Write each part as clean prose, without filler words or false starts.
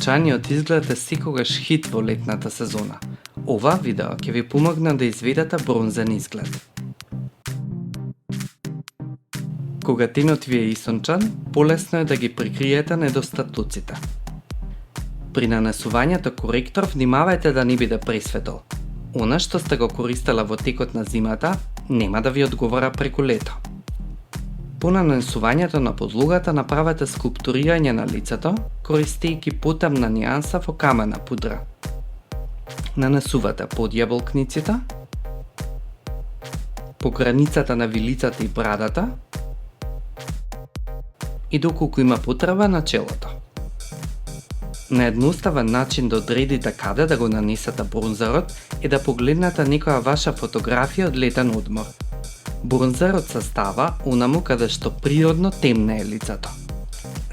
сончаниот изглед е секогаш хит во летната сезона. Ова видео ќе ви помогне да изведете бронзен изглед. Кога тенот ви е исончан, полесно е да ги прикриете недостатоците. При нанесувањето коректор внимавајте да не биде пресветол. Она што сте го користела во текот на зимата, нема да ви одговара преку лето. По нанесувањето на подлогата направете скулптурирање на лицето, користејќи потемна нијанса во камена пудра. Нанесувате под јаболкниците, по границата на вилицата и брадата и доколку има потреба на челото. На едноставен начин да одредите каде да го нанесете бронзерот е да погледнете некоја ваша фотографија од летен одмор. Бронзерот се става онаму каде што природно темне е лицето.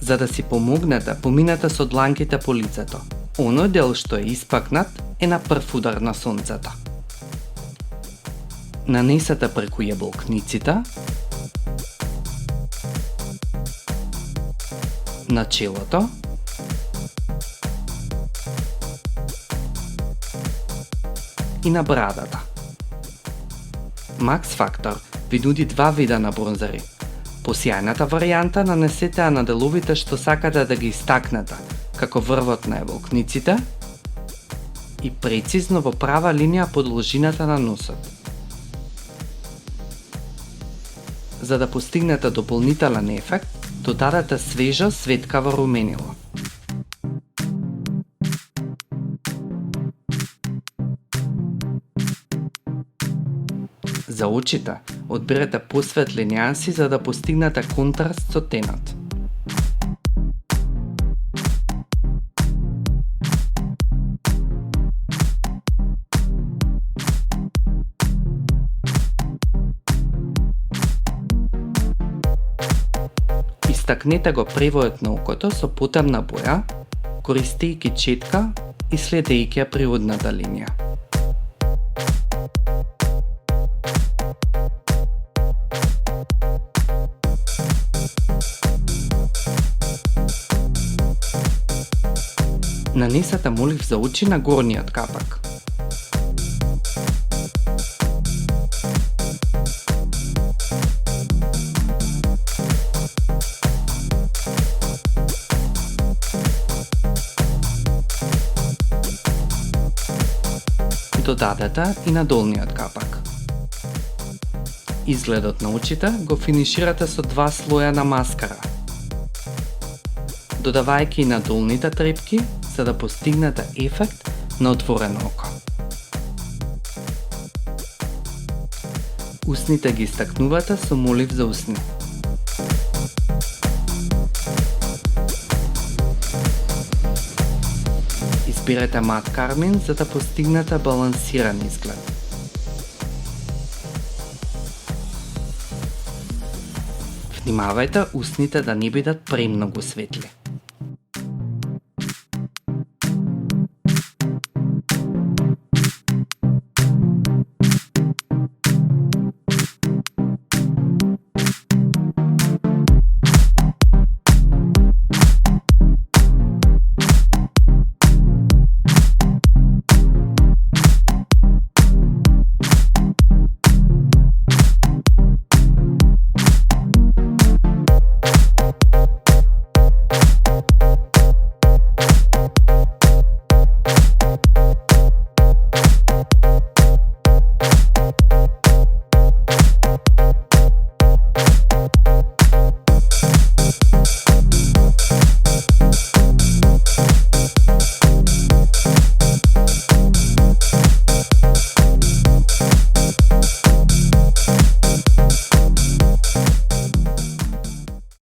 За да си помогнете, поминете со дланките по лицето. Оној дел што е испакнат е на прв удар на сонцето. Нанесете преку јаболкниците, на челото и на брадата. Max Factor ви нуди два вида на бронзери. По сјајната варијанта нанесете ја на деловите што сакате да ги истакнете, како врвот на јаболкниците и прецизно во права линија по должината на носот. За да постигнете дополнителен ефект, додадете свежо светкаво руменило. За очите, одберете посветли нијанси за да постигнете контраст со тенот. Истакнете го превојот на окото со потемна боја, користејќи четка и следејќи ја природната линија. Нанесете молив за очи на горниот капак. Додадете и на долниот капак. Изгледот на очите го финиширате со два слоја на маскара, додавајќи и на долните трепки за да постигнете ефект на отворено око. Усните ги истакнувате со молив за усни. Изберете мат кармин за да постигнете балансиран изглед. Внимавајте усните да не бидат премногу светли.